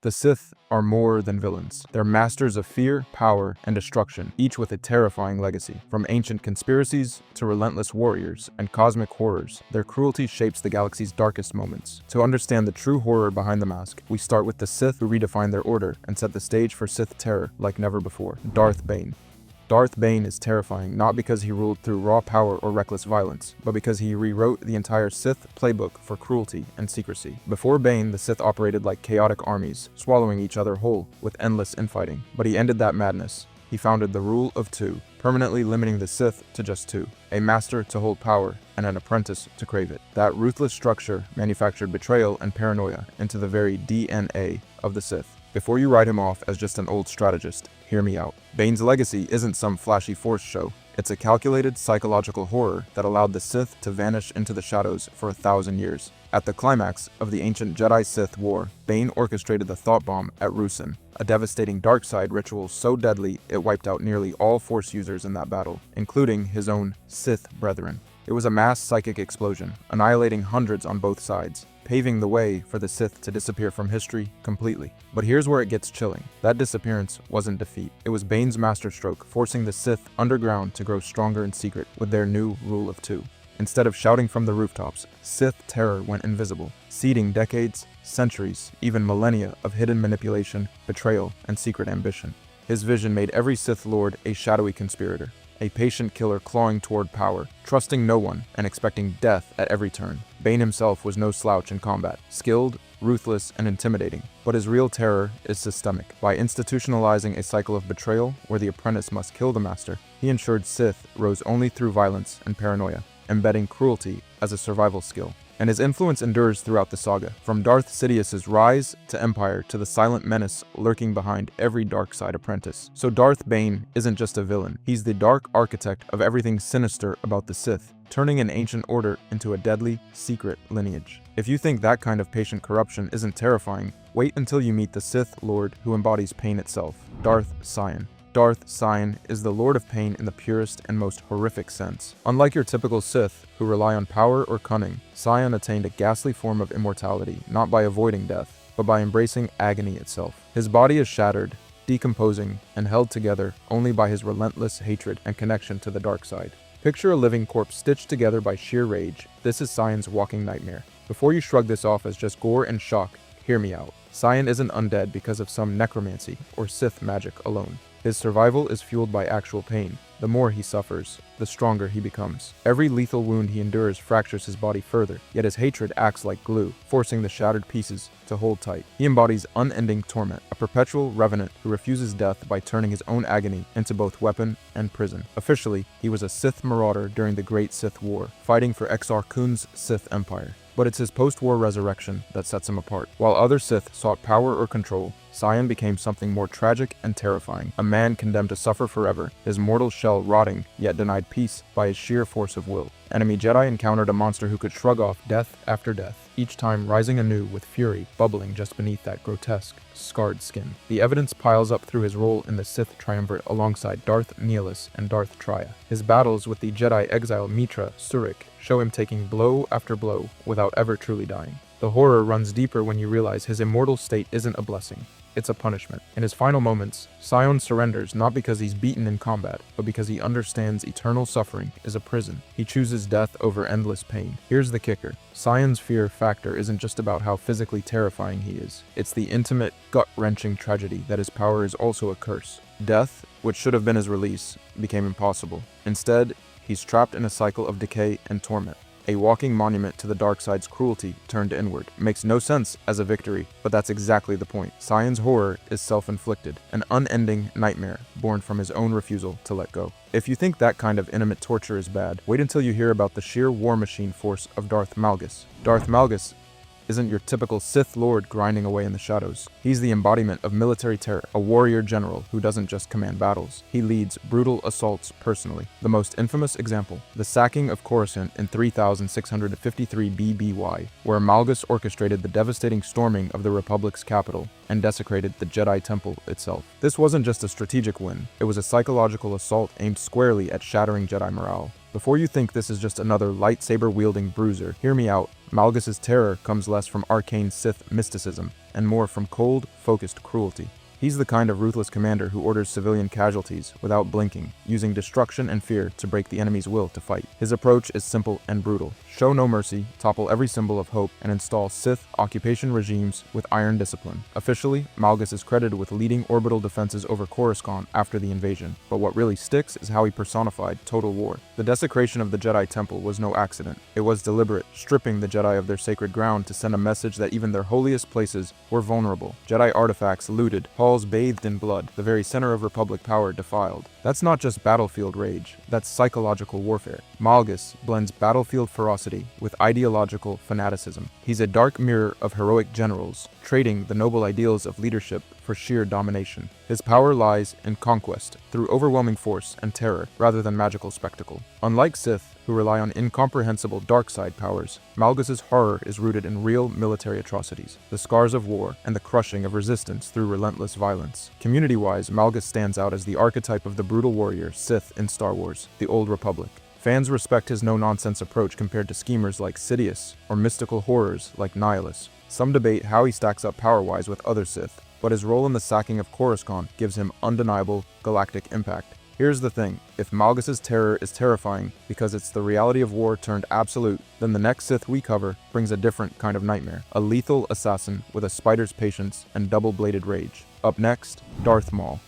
The Sith are more than villains. They're masters of fear, power, and destruction, each with a terrifying legacy. From ancient conspiracies to relentless warriors and cosmic horrors, their cruelty shapes the galaxy's darkest moments. To understand the true horror behind the mask, we start with the Sith who redefined their order and set the stage for Sith terror like never before. Darth Bane. Darth Bane is terrifying not because he ruled through raw power or reckless violence, but because he rewrote the entire Sith playbook for cruelty and secrecy. Before Bane, the Sith operated like chaotic armies, swallowing each other whole with endless infighting. But he ended that madness. He founded the Rule of Two, permanently limiting the Sith to just two, a master to hold power and an apprentice to crave it. That ruthless structure manufactured betrayal and paranoia into the very DNA of the Sith. Before you write him off as just an old strategist, hear me out. Bane's legacy isn't some flashy force show. It's a calculated psychological horror that allowed the Sith to vanish into the shadows for 1,000 years. At the climax of the ancient Jedi-Sith war, Bane orchestrated the thought bomb at Ruusan, a devastating dark side ritual so deadly it wiped out nearly all Force users in that battle, including his own Sith brethren. It was a mass psychic explosion, annihilating hundreds on both sides, paving the way for the Sith to disappear from history completely. But here's where it gets chilling. That disappearance wasn't defeat. It was Bane's masterstroke, forcing the Sith underground to grow stronger in secret with their new Rule of Two. Instead of shouting from the rooftops, Sith terror went invisible, seeding decades, centuries, even millennia of hidden manipulation, betrayal, and secret ambition. His vision made every Sith Lord a shadowy conspirator, a patient killer clawing toward power, trusting no one and expecting death at every turn. Bane himself was no slouch in combat, skilled, ruthless, and intimidating. But his real terror is systemic. By institutionalizing a cycle of betrayal where the apprentice must kill the master, he ensured Sith rose only through violence and paranoia, embedding cruelty as a survival skill. And his influence endures throughout the saga, from Darth Sidious's rise to Empire to the silent menace lurking behind every dark side apprentice. So Darth Bane isn't just a villain, he's the dark architect of everything sinister about the Sith, turning an ancient order into a deadly, secret lineage. If you think that kind of patient corruption isn't terrifying, wait until you meet the Sith Lord who embodies pain itself, Darth Sion. Darth Sion is the Lord of Pain in the purest and most horrific sense. Unlike your typical Sith, who rely on power or cunning, Sion attained a ghastly form of immortality, not by avoiding death, but by embracing agony itself. His body is shattered, decomposing, and held together only by his relentless hatred and connection to the dark side. Picture a living corpse stitched together by sheer rage. This is Sion's walking nightmare. Before you shrug this off as just gore and shock, hear me out. Sion isn't undead because of some necromancy or Sith magic alone. His survival is fueled by actual pain. The more he suffers, the stronger he becomes. Every lethal wound he endures fractures his body further, yet his hatred acts like glue, forcing the shattered pieces to hold tight. He embodies unending torment, a perpetual revenant who refuses death by turning his own agony into both weapon and prison. Officially, he was a Sith marauder during the Great Sith War, fighting for Exar Kun's Sith Empire. But it's his post-war resurrection that sets him apart. While other Sith sought power or control, Sion became something more tragic and terrifying, a man condemned to suffer forever, his mortal shell rotting, yet denied peace by his sheer force of will. Enemy Jedi encountered a monster who could shrug off death after death, each time rising anew with fury bubbling just beneath that grotesque, scarred skin. The evidence piles up through his role in the Sith triumvirate alongside Darth Nihilus and Darth Traya. His battles with the Jedi exile Mitra Surik show him taking blow after blow without ever truly dying. The horror runs deeper when you realize his immortal state isn't a blessing. It's a punishment. In his final moments, Sion surrenders not because he's beaten in combat, but because he understands eternal suffering is a prison. He chooses death over endless pain. Here's the kicker. Sion's fear factor isn't just about how physically terrifying he is. It's the intimate, gut-wrenching tragedy that his power is also a curse. Death, which should have been his release, became impossible. Instead, he's trapped in a cycle of decay and torment. A walking monument to the dark side's cruelty turned inward. Makes no sense as a victory, but that's exactly the point. Sion's horror is self-inflicted, an unending nightmare born from his own refusal to let go. If you think that kind of intimate torture is bad, wait until you hear about the sheer war machine force of Darth Malgus. Darth Malgus isn't your typical Sith Lord grinding away in the shadows. He's the embodiment of military terror, a warrior general who doesn't just command battles. He leads brutal assaults personally. The most infamous example, the sacking of Coruscant in 3653 BBY, where Malgus orchestrated the devastating storming of the Republic's capital and desecrated the Jedi Temple itself. This wasn't just a strategic win, it was a psychological assault aimed squarely at shattering Jedi morale. Before you think this is just another lightsaber-wielding bruiser, hear me out. Malgus's terror comes less from arcane Sith mysticism and more from cold, focused cruelty. He's the kind of ruthless commander who orders civilian casualties without blinking, using destruction and fear to break the enemy's will to fight. His approach is simple and brutal. Show no mercy, topple every symbol of hope, and install Sith occupation regimes with iron discipline. Officially, Malgus is credited with leading orbital defenses over Coruscant after the invasion, but what really sticks is how he personified total war. The desecration of the Jedi Temple was no accident. It was deliberate, stripping the Jedi of their sacred ground to send a message that even their holiest places were vulnerable. Jedi artifacts looted, halls bathed in blood, the very center of Republic power defiled. That's not just battlefield rage, that's psychological warfare. Malgus blends battlefield ferocity with ideological fanaticism. He's a dark mirror of heroic generals, trading the noble ideals of leadership for sheer domination. His power lies in conquest, through overwhelming force and terror, rather than magical spectacle. Unlike Sith, who rely on incomprehensible dark side powers, Malgus's horror is rooted in real military atrocities, the scars of war, and the crushing of resistance through relentless violence. Community-wise, Malgus stands out as the archetype of the brutal warrior Sith in Star Wars, The Old Republic. Fans respect his no-nonsense approach compared to schemers like Sidious or mystical horrors like Nihilus. Some debate how he stacks up power-wise with other Sith, but his role in the sacking of Coruscant gives him undeniable galactic impact. Here's the thing, if Malgus's terror is terrifying because it's the reality of war turned absolute, then the next Sith we cover brings a different kind of nightmare. A lethal assassin with a spider's patience and double-bladed rage. Up next, Darth Maul.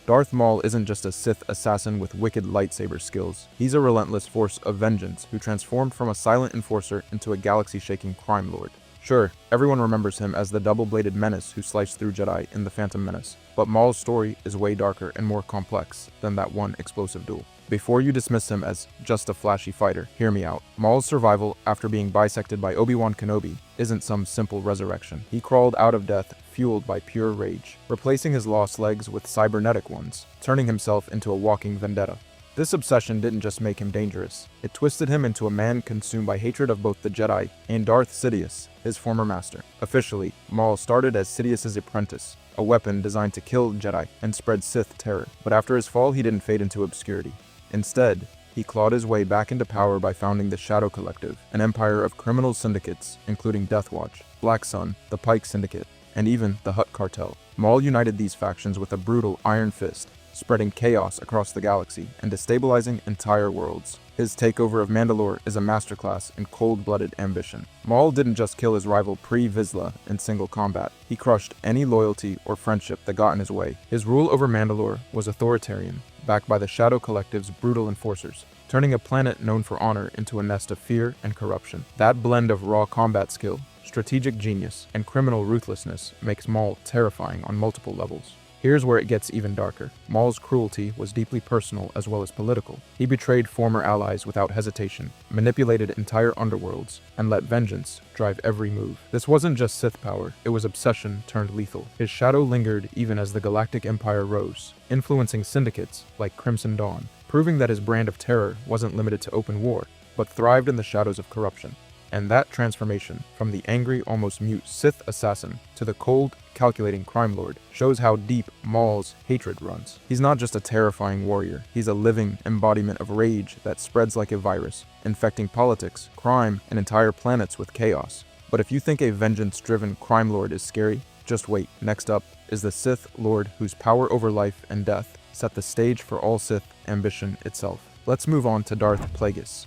Darth Maul isn't just a Sith assassin with wicked lightsaber skills. He's a relentless force of vengeance who transformed from a silent enforcer into a galaxy-shaking crime lord. Sure, everyone remembers him as the double-bladed menace who sliced through Jedi in The Phantom Menace, but Maul's story is way darker and more complex than that one explosive duel. Before you dismiss him as just a flashy fighter, hear me out. Maul's survival after being bisected by Obi-Wan Kenobi isn't some simple resurrection. He crawled out of death fueled by pure rage, replacing his lost legs with cybernetic ones, turning himself into a walking vendetta. This obsession didn't just make him dangerous, it twisted him into a man consumed by hatred of both the Jedi and Darth Sidious, his former master. Officially, Maul started as Sidious's apprentice, a weapon designed to kill Jedi and spread Sith terror. But after his fall, he didn't fade into obscurity. Instead, he clawed his way back into power by founding the Shadow Collective, an empire of criminal syndicates, including Death Watch, Black Sun, the Pike Syndicate, and even the Hutt Cartel. Maul united these factions with a brutal iron fist, spreading chaos across the galaxy and destabilizing entire worlds. His takeover of Mandalore is a masterclass in cold-blooded ambition. Maul didn't just kill his rival Pre-Vizsla in single combat, he crushed any loyalty or friendship that got in his way. His rule over Mandalore was authoritarian, backed by the Shadow Collective's brutal enforcers, turning a planet known for honor into a nest of fear and corruption. That blend of raw combat skill, strategic genius, and criminal ruthlessness makes Maul terrifying on multiple levels. Here's where it gets even darker. Maul's cruelty was deeply personal as well as political. He betrayed former allies without hesitation, manipulated entire underworlds, and let vengeance drive every move. This wasn't just Sith power, it was obsession turned lethal. His shadow lingered even as the Galactic Empire rose, influencing syndicates like Crimson Dawn, proving that his brand of terror wasn't limited to open war, but thrived in the shadows of corruption. And that transformation, from the angry, almost mute Sith assassin to the cold, calculating crime lord, shows how deep Maul's hatred runs. He's not just a terrifying warrior, he's a living embodiment of rage that spreads like a virus, infecting politics, crime, and entire planets with chaos. But if you think a vengeance-driven crime lord is scary, just wait. Next up is the Sith Lord whose power over life and death set the stage for all Sith ambition itself. Let's move on to Darth Plagueis.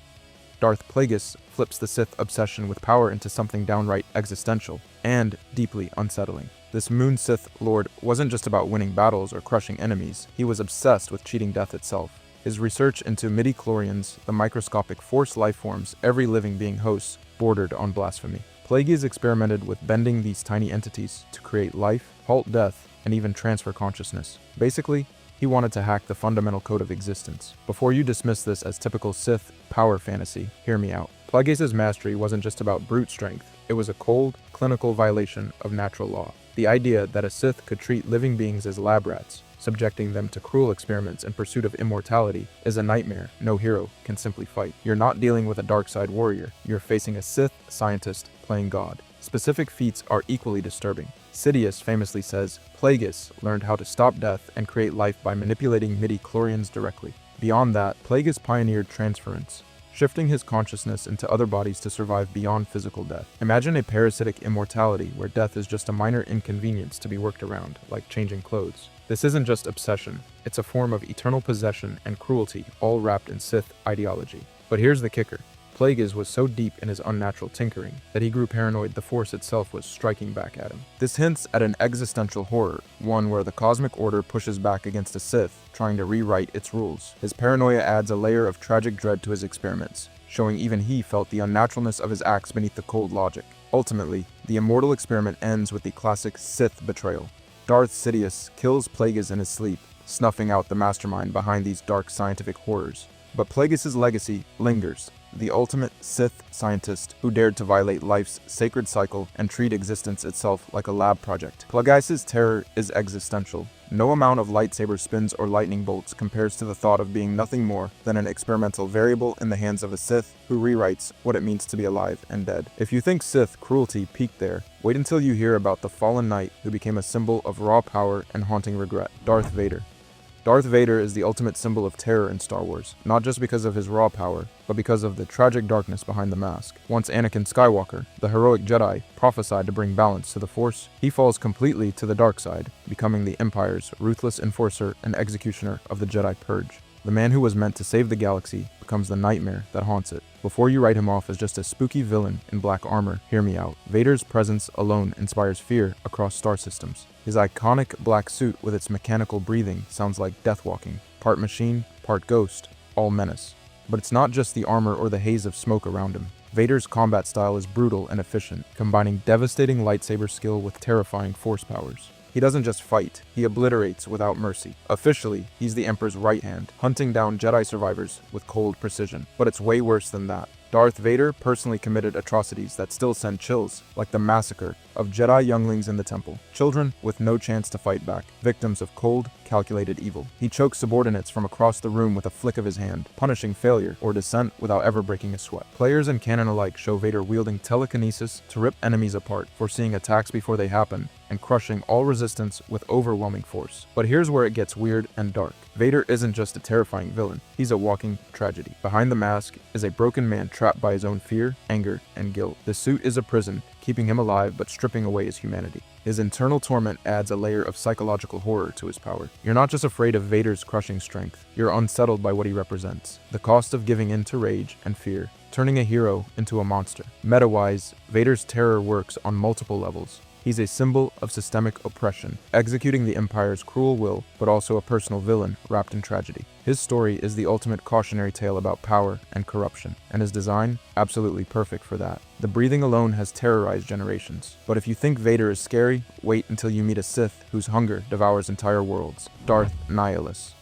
Darth Plagueis flips the Sith obsession with power into something downright existential and deeply unsettling. This Moon Sith Lord wasn't just about winning battles or crushing enemies, he was obsessed with cheating death itself. His research into midi-chlorians, the microscopic force lifeforms every living being hosts, bordered on blasphemy. Plagueis experimented with bending these tiny entities to create life, halt death, and even transfer consciousness. Basically, he wanted to hack the fundamental code of existence. Before you dismiss this as typical Sith power fantasy, hear me out. Plagueis' mastery wasn't just about brute strength, it was a cold, clinical violation of natural law. The idea that a Sith could treat living beings as lab rats, subjecting them to cruel experiments in pursuit of immortality, is a nightmare no hero can simply fight. You're not dealing with a dark side warrior, you're facing a Sith scientist playing God. Specific feats are equally disturbing. Sidious famously says, Plagueis learned how to stop death and create life by manipulating midi-chlorians directly. Beyond that, Plagueis pioneered transference, shifting his consciousness into other bodies to survive beyond physical death. Imagine a parasitic immortality where death is just a minor inconvenience to be worked around, like changing clothes. This isn't just obsession, it's a form of eternal possession and cruelty, all wrapped in Sith ideology. But here's the kicker. Plagueis was so deep in his unnatural tinkering that he grew paranoid the Force itself was striking back at him. This hints at an existential horror, one where the cosmic order pushes back against a Sith, trying to rewrite its rules. His paranoia adds a layer of tragic dread to his experiments, showing even he felt the unnaturalness of his acts beneath the cold logic. Ultimately, the immortal experiment ends with the classic Sith betrayal. Darth Sidious kills Plagueis in his sleep, snuffing out the mastermind behind these dark scientific horrors. But Plagueis' legacy lingers, the ultimate Sith scientist who dared to violate life's sacred cycle and treat existence itself like a lab project. Plagueis' terror is existential. No amount of lightsaber spins or lightning bolts compares to the thought of being nothing more than an experimental variable in the hands of a Sith who rewrites what it means to be alive and dead. If you think Sith cruelty peaked there, wait until you hear about the fallen knight who became a symbol of raw power and haunting regret, Darth Vader. Darth Vader is the ultimate symbol of terror in Star Wars, not just because of his raw power, but because of the tragic darkness behind the mask. Once Anakin Skywalker, the heroic Jedi, prophesied to bring balance to the Force, he falls completely to the dark side, becoming the Empire's ruthless enforcer and executioner of the Jedi Purge. The man who was meant to save the galaxy becomes the nightmare that haunts it. Before you write him off as just a spooky villain in black armor, hear me out. Vader's presence alone inspires fear across star systems. His iconic black suit with its mechanical breathing sounds like death walking, part machine, part ghost, all menace. But it's not just the armor or the haze of smoke around him. Vader's combat style is brutal and efficient, combining devastating lightsaber skill with terrifying force powers. He doesn't just fight, he obliterates without mercy. Officially, he's the Emperor's right hand, hunting down Jedi survivors with cold precision. But it's way worse than that. Darth Vader personally committed atrocities that still send chills, like the massacre of Jedi younglings in the temple, children with no chance to fight back, victims of cold, calculated evil. He chokes subordinates from across the room with a flick of his hand, punishing failure or dissent without ever breaking a sweat. Players and canon alike show Vader wielding telekinesis to rip enemies apart, foreseeing attacks before they happen, and crushing all resistance with overwhelming force. But here's where it gets weird and dark. Vader isn't just a terrifying villain, he's a walking tragedy. Behind the mask is a broken man trapped by his own fear, anger, and guilt. The suit is a prison, keeping him alive but stripping away his humanity. His internal torment adds a layer of psychological horror to his power. You're not just afraid of Vader's crushing strength, you're unsettled by what he represents. The cost of giving in to rage and fear, turning a hero into a monster. Meta-wise, Vader's terror works on multiple levels. He's a symbol of systemic oppression, executing the Empire's cruel will, but also a personal villain wrapped in tragedy. His story is the ultimate cautionary tale about power and corruption, and his design, absolutely perfect for that. The breathing alone has terrorized generations. But if you think Vader is scary, wait until you meet a Sith whose hunger devours entire worlds, Darth Nihilus.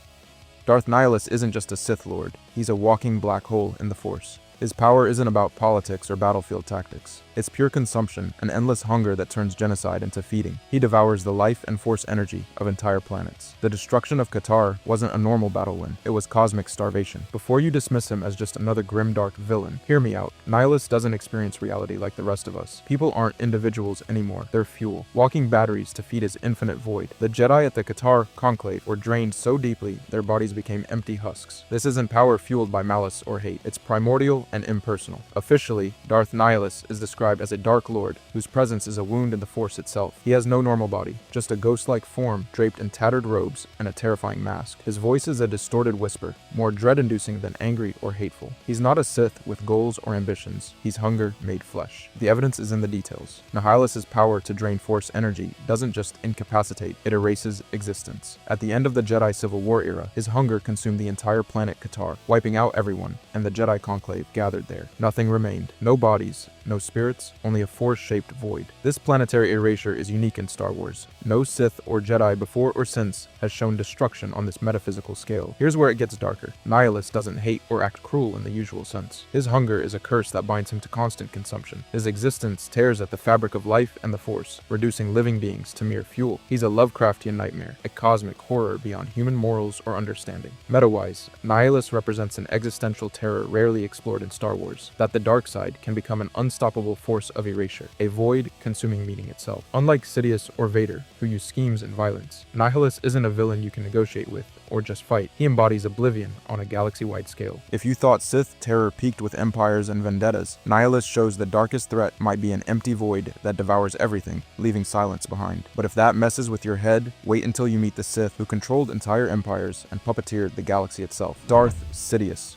Darth Nihilus isn't just a Sith Lord, he's a walking black hole in the Force. His power isn't about politics or battlefield tactics. It's pure consumption, an endless hunger that turns genocide into feeding. He devours the life and force energy of entire planets. The destruction of Qatar wasn't a normal battle win, it was cosmic starvation. Before you dismiss him as just another grimdark villain, hear me out. Nihilus doesn't experience reality like the rest of us. People aren't individuals anymore, they're fuel, walking batteries to feed his infinite void. The Jedi at the Qatar conclave were drained so deeply, their bodies became empty husks. This isn't power fueled by malice or hate, it's primordial and impersonal. Officially, Darth Nihilus is described as a Dark Lord, whose presence is a wound in the Force itself. He has no normal body, just a ghost-like form draped in tattered robes and a terrifying mask. His voice is a distorted whisper, more dread-inducing than angry or hateful. He's not a Sith with goals or ambitions, he's hunger made flesh. The evidence is in the details. Nihilus's power to drain Force energy doesn't just incapacitate, it erases existence. At the end of the Jedi Civil War era, his hunger consumed the entire planet Qatar, wiping out everyone, and the Jedi conclave gathered there. Nothing remained. No bodies, no spirits, only a Force-shaped void. This planetary erasure is unique in Star Wars. No Sith or Jedi before or since has shown destruction on this metaphysical scale. Here's where it gets darker. Nihilus doesn't hate or act cruel in the usual sense. His hunger is a curse that binds him to constant consumption. His existence tears at the fabric of life and the Force, reducing living beings to mere fuel. He's a Lovecraftian nightmare, a cosmic horror beyond human morals or understanding. Meta-wise, Nihilus represents an existential terror rarely explored in Star Wars, that the dark side can become an unstoppable force of erasure, a void consuming meaning itself. Unlike Sidious or Vader, who use schemes and violence, Nihilus isn't a villain you can negotiate with or just fight. He embodies oblivion on a galaxy-wide scale. If you thought Sith terror peaked with empires and vendettas, Nihilus shows the darkest threat might be an empty void that devours everything, leaving silence behind. But if that messes with your head, wait until you meet the Sith who controlled entire empires and puppeteered the galaxy itself. Darth Sidious.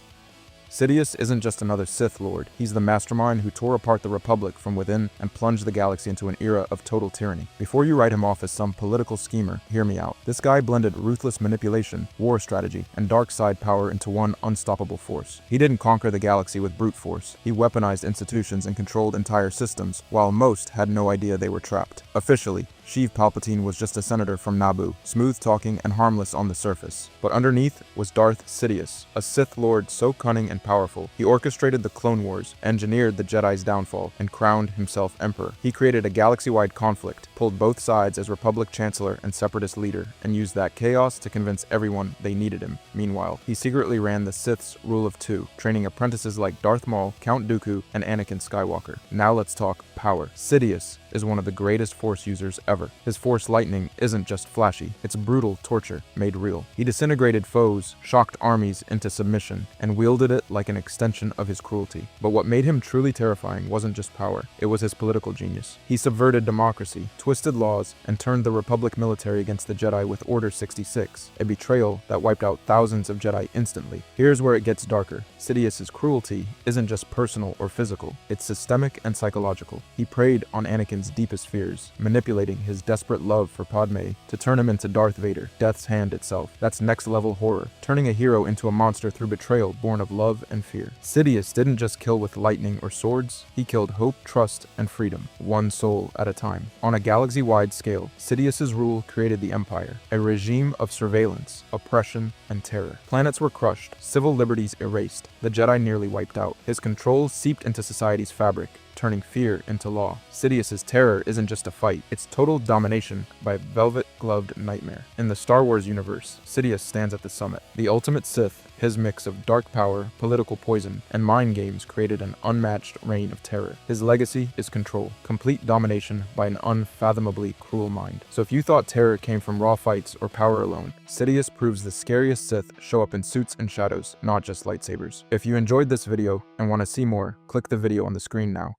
Sidious isn't just another Sith Lord, he's the mastermind who tore apart the Republic from within and plunged the galaxy into an era of total tyranny. Before you write him off as some political schemer, hear me out. This guy blended ruthless manipulation, war strategy, and dark side power into one unstoppable force. He didn't conquer the galaxy with brute force, he weaponized institutions and controlled entire systems, while most had no idea they were trapped. Officially, Sheev Palpatine was just a senator from Naboo, smooth-talking and harmless on the surface. But underneath was Darth Sidious, a Sith Lord so cunning and powerful, he orchestrated the Clone Wars, engineered the Jedi's downfall, and crowned himself Emperor. He created a galaxy-wide conflict, pulled both sides as Republic Chancellor and Separatist leader, and used that chaos to convince everyone they needed him. Meanwhile, he secretly ran the Sith's Rule of Two, training apprentices like Darth Maul, Count Dooku, and Anakin Skywalker. Now let's talk power. Sidious is one of the greatest Force users ever. His Force lightning isn't just flashy, it's brutal torture made real. He disintegrated foes, shocked armies into submission, and wielded it like an extension of his cruelty. But what made him truly terrifying wasn't just power, it was his political genius. He subverted democracy, twisted laws, and turned the Republic military against the Jedi with Order 66, a betrayal that wiped out thousands of Jedi instantly. Here's where it gets darker. Sidious's cruelty isn't just personal or physical, it's systemic and psychological. He preyed on Anakin's deepest fears, manipulating his desperate love for Padme to turn him into Darth Vader, Death's Hand itself. That's next-level horror, turning a hero into a monster through betrayal born of love and fear. Sidious didn't just kill with lightning or swords, he killed hope, trust, and freedom, one soul at a time. On a galaxy-wide scale, Sidious's rule created the Empire, a regime of surveillance, oppression, and terror. Planets were crushed, civil liberties erased, the Jedi nearly wiped out. His control seeped into society's fabric, turning fear into law. Sidious's terror isn't just a fight, it's total domination by a velvet-gloved nightmare. In the Star Wars universe, Sidious stands at the summit. The ultimate Sith, his mix of dark power, political poison, and mind games created an unmatched reign of terror. His legacy is control, complete domination by an unfathomably cruel mind. So if you thought terror came from raw fights or power alone, Sidious proves the scariest Sith show up in suits and shadows, not just lightsabers. If you enjoyed this video and want to see more, click the video on the screen now.